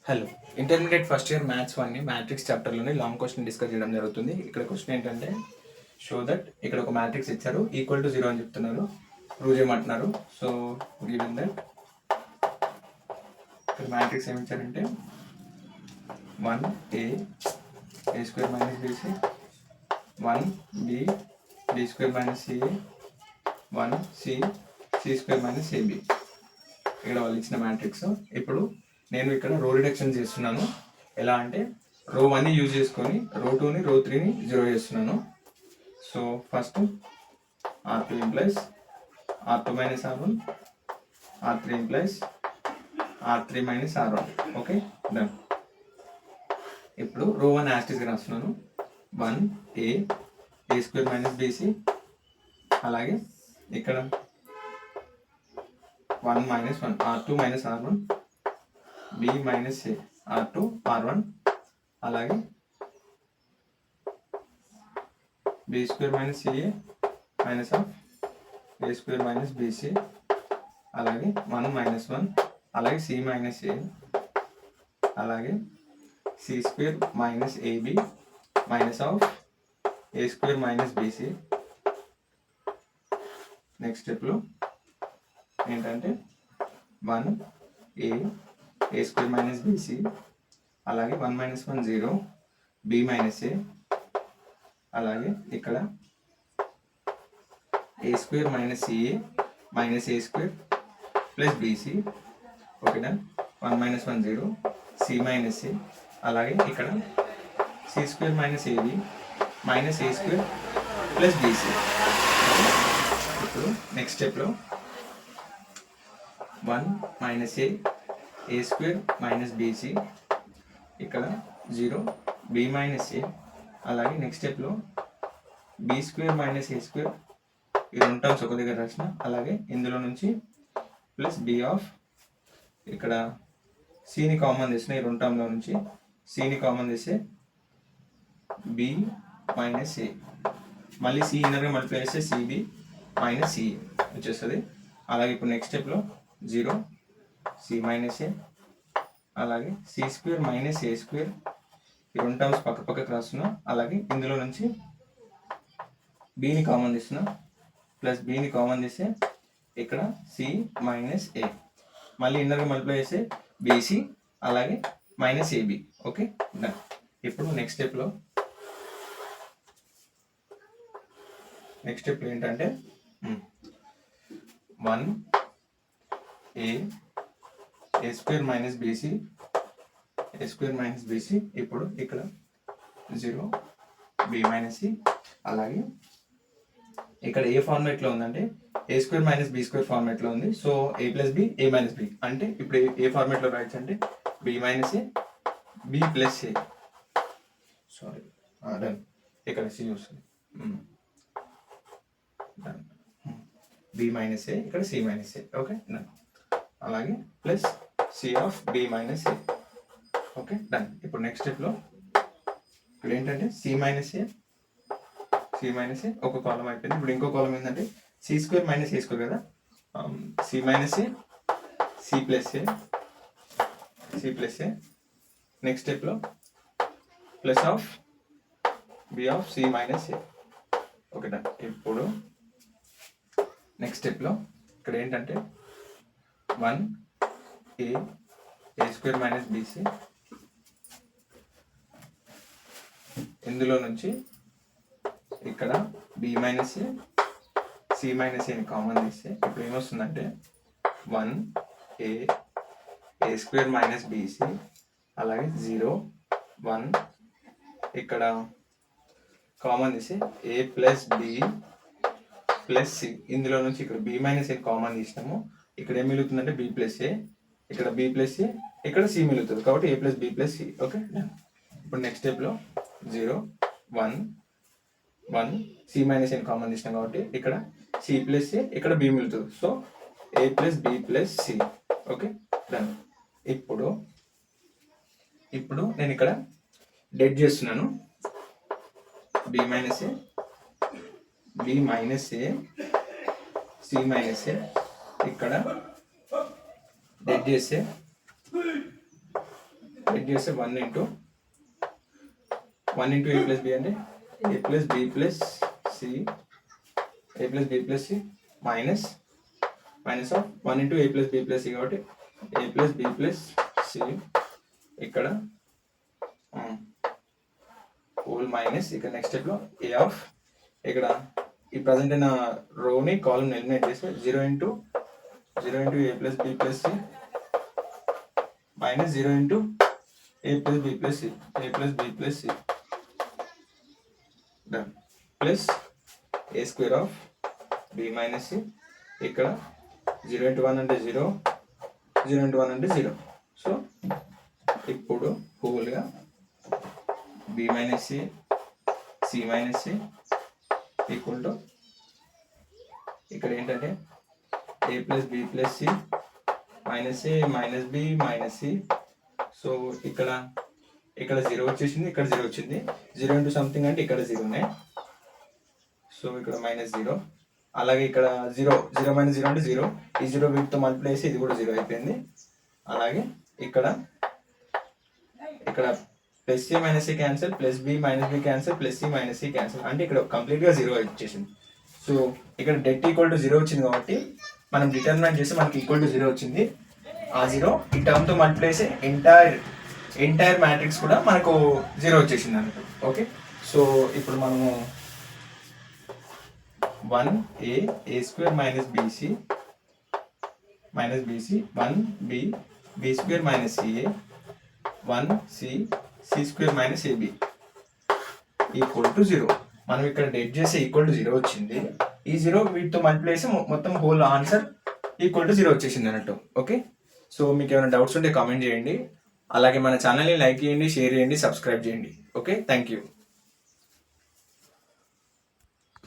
Hello, intermediate first year maths 1 matrix చాప్టర్లోని long question discuss చేయడం జరుగుతుంది. ఇక్కడ క్వశ్చన్ ఏంటంటే, షో దట్ ఇక్కడ ఒక మ్యాట్రిక్స్ ఇచ్చారు, ఈక్వల్ టు 0 అని చెప్తున్నారు, ప్రూవ్ చేయమంటున్నారు. సో గివెన్ దట్ ఇక్కడ మ్యాట్రిక్స్ ఏమి ఇచ్చారంటే 1a a square minus bc, 1b b square minus ca, 1c c square minus ab. ఇక్కడ వాళ్ళు ఇచ్చిన మ్యాట్రిక్స్. ఇప్పుడు నేను ఇక్కడ రో రిడక్షన్ చేస్తున్నాను. ఎలా అంటే రో 1ని యూజ్ చేసుకొని రో 2ని రో 3ని 0 చేస్తున్నాను. So first r2 implies r2 minus r1, r3 implies r3 minus r1. Okay, done. ఇప్పుడు రో 1 యాస్టిస్గా రాస్తున్నాను. 1a a square minus bc, అలాగే ఇక్కడ 1 minus 1 r2 minus r1, b minus a r2 r1, అలాగే b square minus ca minus of a square minus bc, అలాగే 1 minus 1, అలాగే c minus a, అలాగే c square minus ab minus of a square minus bc. Next స్టెప్లో ఏంటంటే 1a a square minus bc, అలాగే 1 minus 1 0, b minus a, అలాగే ఇక్కడ a square minus ca minus a square plus bc. ఓకేనా, 1 minus 1 0, c minus a, అలాగే ఇక్కడ c square minus ab minus a square plus bc. ఇప్పుడు next స్టెప్లో 1 minus a square minus bc, ఇక్కడ 0, b minus a, అలాగే next స్టెప్లో b square minus a square, ఈ రెండు టర్మ్స్ ఒక దగ్గర రాసిన, అలాగే ఇందులో నుంచి ప్లస్ b ఆఫ్, ఇక్కడ cని కామన్ తీసిన, ఈ రెండు టర్మ్లో నుంచి cని కామన్ తీస్తే b మైనస్ a, మళ్ళీ c ఇన్నర్గా మల్టిప్లై చేస్తే cb మైనస్ ca వచ్చేస్తుంది. అలాగే ఇప్పుడు నెక్స్ట్ స్టెప్లో 0, c మైనస్ a, అలాగే c square minus a square, ఈ రెండు టర్మ్స్ పక్క పక్కకు రాస్తున్నా, అలాగే ఇందులో నుంచి bని కామన్ తీస్తున్నా, ప్లస్ bని కామన్ తీస్తే ఇక్కడ c మైనస్ a, మళ్ళీ ఇన్నర్గా మల్టిప్లై చేస్తే bc, అలాగే మైనస్ ab. Okay, done. ఇప్పుడు నెక్స్ట్ స్టెప్లో ఏంటంటే 1a a square minus bc, a square minus bc, ఇప్పుడు ఇక్కడ 0, b మైనస్ c, అలాగే ఇక్కడ ఏ ఫార్మేట్లో ఉందంటే a square minus b square ఫార్మేట్లో ఉంది. So a plus b a minus b అంటే ఇప్పుడు ఏ ఫార్మేట్లో రాయొచ్చు అంటే b minus a b plus a, sorry done. ఇక్కడ c వస్తుంది, డన్. b మైనస్ a, ఇక్కడ c minus a. Okay, done. అలాగే plus c of b minus a. Okay, done. ఇప్పుడు నెక్స్ట్ స్టెప్లో ఇక్కడ ఏంటంటే c మైనస్ a ఒక కాలం అయిపోయింది. ఇప్పుడు ఇంకో కాలం ఏంటంటే c square minus a square కదా, c minus a, c plus a. Next స్టెప్లో plus of b of c minus a. Okay, done. ఇప్పుడు నెక్స్ట్ స్టెప్లో ఇక్కడ ఏంటంటే 1a a square minus bc, ఇందులో నుంచి ఇక్కడ b minus a c minus aని కామన్ తీస్తే ఇప్పుడు ఏమొస్తుందంటే 1a a square minus bc, అలాగే 0, 1, ఇక్కడ కామన్ తీస్తే a plus b plus c, ఇందులో నుంచి ఇక్కడ b మైనస్ a కామన్ తీసినాము, ఇక్కడ ఏం మిగులుతుందంటే b ప్లస్ a, ఇక్కడ b ప్లస్ a, ఇక్కడ c మిగులుతుంది, కాబట్టి a plus b plus c. Okay, done. ఇప్పుడు నెక్స్ట్ స్టెప్లో 0, 1 c మైనస్ a కామన్ తీసినాం కాబట్టి ఇక్కడ c ప్లస్ a, ఇక్కడ b మిగులుతుంది, so a plus b plus c. Okay, done. ఇప్పుడు నేను ఇక్కడ డెడ్ చేస్తున్నాను, b minus a, b minus a, c minus a, ఇక్కడ డెడ్ చేస్తే డెట్ చేస్తే 1 ఇంటూ a ప్లస్ బి అంటే a plus B plus C minus of 1 into a plus B plus C కాబట్టి a plus B plus C ఇక్కడ whole minus ఇక్కడ next స్టెప్లో ఏ ఆఫ్ ఇక్కడ ఈ ప్రజెంట్ అయిన రోని కాలం ఎలిమినేట్ చేస్తే 0 into a plus B plus C minus 0 into a plus B plus C done plus A square of B minus C ఇక్కడ 0 into 1 అంటే 0 into 1 అంటే 0. సో ఇప్పుడు హోల్గా B minus C minus C equal to ఇక్కడ ఏంటంటే A plus B plus C minus A minus B minus C. So ఇక్కడ 0 వచ్చేసింది, ఇక్కడ 0 వచ్చింది. 0 ఇంటూ సంథింగ్ అంటే ఇక్కడ 0నే. సో ఇక్కడ -0. అలాగే ఇక్కడ 0 మైనస్ 0 అంటే 0. ఈ 0 వీటితో మల్టిప్లై చేసి ఇది కూడా 0 అయిపోయింది. అలాగే ఇక్కడ plus C minus C cancel, plus B minus B cancel, plus C minus C cancel అంటే ఇక్కడ కంప్లీట్గా 0 వచ్చేసింది. సో ఇక్కడ డెట్ ఈక్వల్ టు 0 వచ్చింది కాబట్టి మనం డిటర్మినెంట్ చేస్తే మనకి ఈక్వల్ టు 0 వచ్చింది. ఆ 0 ఈ టర్మ్తో మల్టిప్లై చేసి ఎంటైర్ మ్యాట్రిక్స్ కూడా మనకు 0 వచ్చేసింది అన్నట్టు. ఓకే, సో ఇప్పుడు మనము 1a square minus BC 1b square minus CA 1c square minus AB equal to 0. మనం ఇక్కడ డెట్ చేస్తే ఈక్వల్ టు 0 వచ్చింది. ఈ 0 వీటితో మల్టిప్లై చేసి మొత్తం హోల్ ఆన్సర్ ఈక్వల్ టు 0 వచ్చేసింది అన్నట్టు. ఓకే, సో మీకు ఏమైనా డౌట్స్ ఉంటే కామెంట్ చేయండి. అలాగే మన ఛానల్ని లైక్ చేయండి, షేర్ చేయండి, సబ్స్క్రైబ్ చేయండి. Okay, thank you.